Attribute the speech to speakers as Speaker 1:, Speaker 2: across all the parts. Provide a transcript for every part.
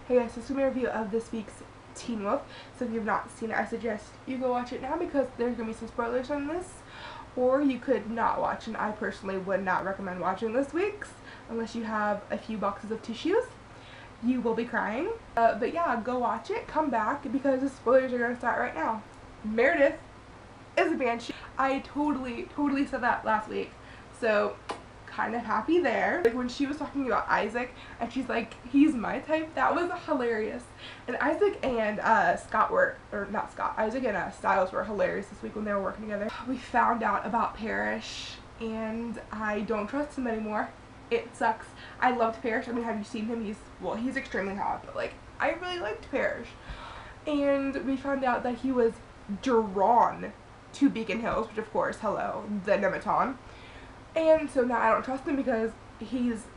Speaker 1: Hey guys, so this is my review of this week's Teen Wolf. So if you have not seen it, I suggest you go watch it now because there's going to be some spoilers on this. Or you could not watch, and I personally would not recommend watching this week's unless you have a few boxes of tissues. You will be crying. But yeah, go watch it, come back, because the spoilers are going to start right now. Meredith is a banshee. I totally said that last week. So kind of happy there. Like when she was talking about Isaac and she's like, he's my type, that was hilarious. And Isaac and Scott were, or not Scott, Isaac and Styles were hilarious this week when they were working together. We found out about Parrish and I don't trust him anymore. It sucks. I loved Parrish. I mean, have you seen him? He's extremely hot, but like I really liked Parrish. And we found out that he was drawn to Beacon Hills, which of course, hello, the Nematon. And so now I don't trust him because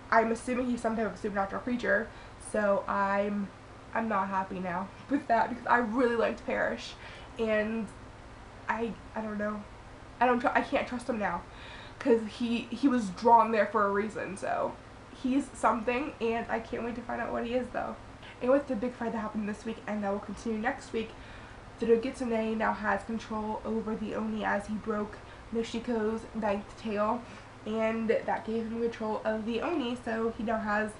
Speaker 1: I'm assuming he's some type of supernatural creature, so I'm not happy now with that because I really liked Parrish, and I don't know, I can't trust him now because he was drawn there for a reason, so he's something, and I can't wait to find out what he is though. And with the big fight that happened this week and that will continue next week, Dogitsune now has control over the Oni as he broke Noshiko's ninth tail, and that gave him control of the Oni, so he now has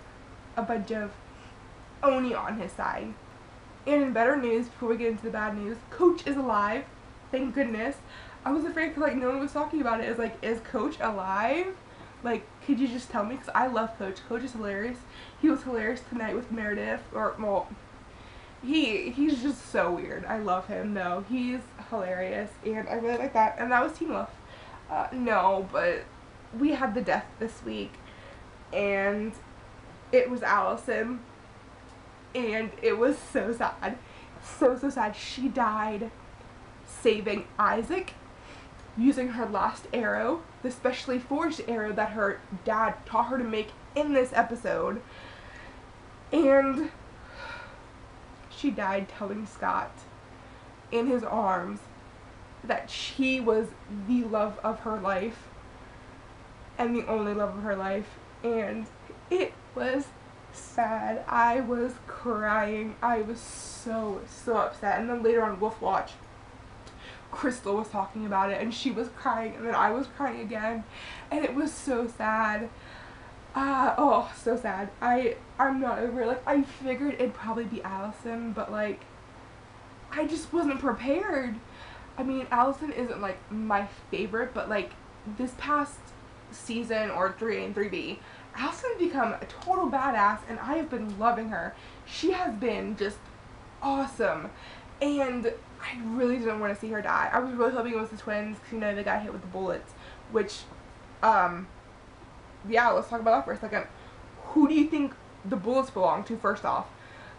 Speaker 1: a bunch of Oni on his side. And in better news, before we get into the bad news, Coach is alive. Thank goodness. I was afraid because like no one was talking about it. It's like, is Coach alive? Like, could you just tell me? Because I love Coach. Coach is hilarious. He was hilarious tonight with Meredith, or well, he's just so weird. I love him though. He's hilarious, and I really like that. And that was Teen Wolf. No, but we had the death this week, and it was Allison, and it was so sad. So sad. She died saving Isaac using her last arrow, the specially forged arrow that her dad taught her to make in this episode, and she died telling Scott in his arms that she was the love of her life and the only love of her life, and it was sad. I was crying. I was so upset. And then later on Wolf Watch, Crystal was talking about it and she was crying, and then I was crying again, and it was so sad. Oh, so sad. I'm not over it. Like, I figured it'd probably be Allison, but like I just wasn't prepared. I mean, Allison isn't like my favorite, but like this past season, or 3A and 3B, Allison's become a total badass, and I have been loving her. She has been just awesome, and I really didn't want to see her die. I was really hoping it was the twins, because you know they got hit with the bullets, which, yeah, let's talk about that for a second. Who do you think the bullets belong to, first off?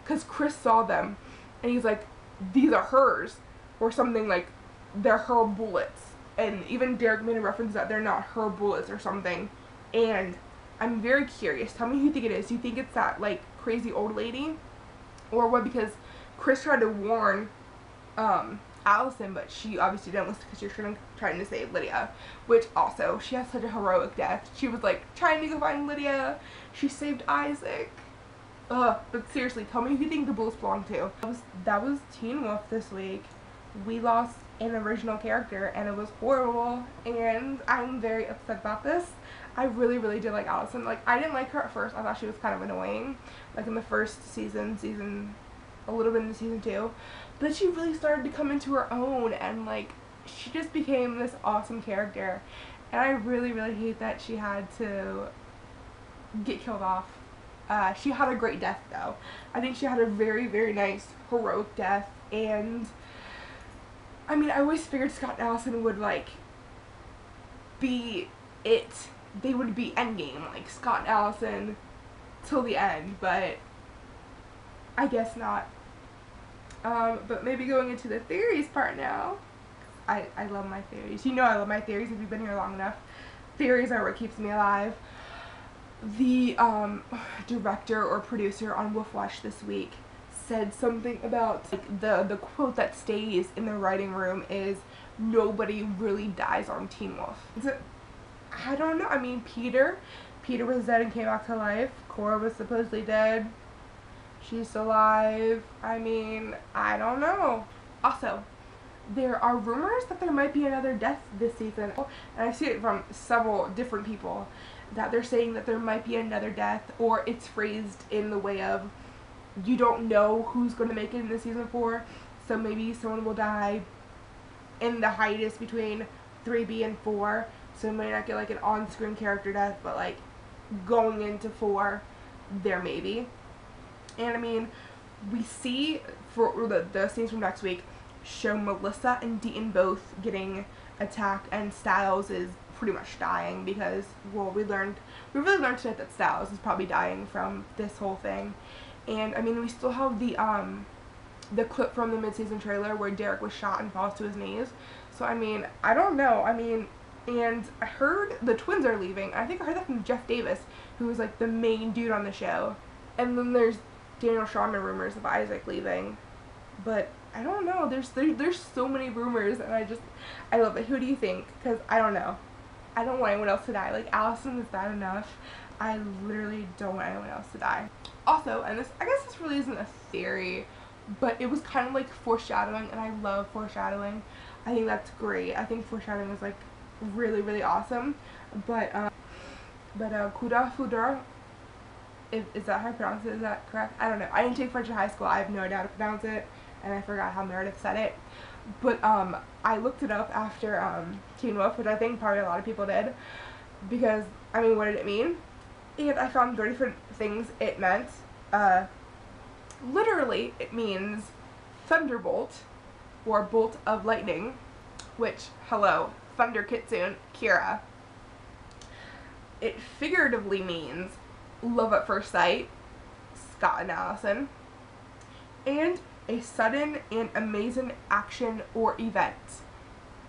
Speaker 1: Because Chris saw them, and he's like, these are hers, or something like, they're her bullets. And even Derek made a reference that they're not her bullets or something. And I'm very curious. Tell me who you think it is. Do you think it's that, like, crazy old lady? Or what? Because Chris tried to warn Allison, but she obviously didn't listen because she was trying to save Lydia. Which also, she has such a heroic death. She was, like, trying to go find Lydia. She saved Isaac. Ugh. But seriously, tell me who you think the bullets belong to. That was Teen Wolf this week. We lost an original character, and it was horrible, and I'm very upset about this. I really did like Allison. Like, I didn't like her at first. I thought she was kind of annoying, like in the first season, a little bit into season 2, but she really started to come into her own, and like she just became this awesome character, and I really hate that she had to get killed off. She had a great death though. I think she had a very nice heroic death, and I mean, I always figured Scott and Allison would, like, be it. They would be endgame, like, Scott and Allison till the end, but I guess not. But maybe going into the theories part now. I love my theories. You know I love my theories if you've been here long enough. Theories are what keeps me alive. The, director or producer on Wolf Watch this week said something about, like, the quote that stays in the writing room is, nobody really dies on Teen Wolf. I don't know. I mean, Peter was dead and came back to life. Cora was supposedly dead. she's alive. I mean, I don't know. Also, there are rumors that there might be another death this season, and I see it from several different people, that they're saying that there might be another death, or it's phrased in the way of you don't know who's going to make it in the season 4, so maybe someone will die in the hiatus between 3B and 4, so we might not get like an on-screen character death, but like going into 4, there may be. And I mean, we see for the scenes from next week show Melissa and Deaton both getting attacked, and Styles is pretty much dying because, well, we really learned tonight that Styles is probably dying from this whole thing. And I mean, we still have the clip from the mid-season trailer where Derek was shot and falls to his knees. So I mean, I don't know. I mean, and I heard the twins are leaving. I think I heard that from Jeff Davis, who was like the main dude on the show. And then there's Daniel Sharman rumors of Isaac leaving, but I don't know. There's so many rumors, and I love it. Who do you think? Because I don't know. I don't want anyone else to die. Like, Allison is bad enough. I literally don't want anyone else to die. Also, and I guess this really isn't a theory, but it was kind of like foreshadowing, and I love foreshadowing. I think that's great. I think foreshadowing is like really, really awesome. But Kuda Fudra, is that how I pronounce it? Is that correct? I don't know. I didn't take French in high school. I have no idea how to pronounce it, and I forgot how Meredith said it. But I looked it up after Teen Wolf, which I think probably a lot of people did, because I mean, what did it mean? And I found 3 different things it meant. Literally, it means thunderbolt, or bolt of lightning, which, hello, Thunder Kitsune, Kira. It figuratively means love at first sight, Scott and Allison, and a sudden and amazing action or event,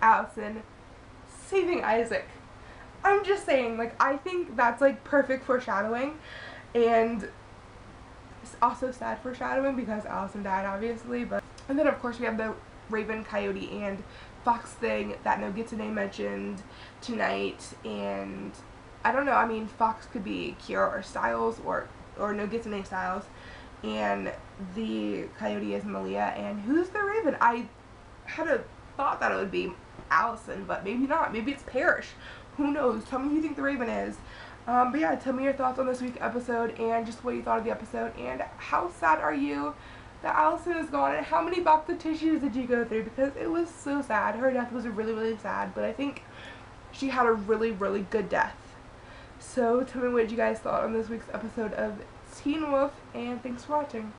Speaker 1: Allison saving Isaac. I'm just saying, like, I think that's like perfect foreshadowing, and it's also sad foreshadowing because Allison died, obviously. And then of course we have the Raven, Coyote, and Fox thing that No Gitsune mentioned tonight, and I don't know, I mean, Fox could be Kira or Styles, or No Gitsune Styles, and the Coyote is Malia, and who's the Raven? I had a thought that it would be Allison, but maybe not. Maybe it's Parrish. Who knows? Tell me who you think the Raven is. But yeah, tell me your thoughts on this week's episode, and just what you thought of the episode, and how sad are you that Allison is gone, and how many box of tissues did you go through, because it was so sad. Her death was really, really sad, but I think she had a really, really good death. So tell me what you guys thought on this week's episode of Teen Wolf, and thanks for watching.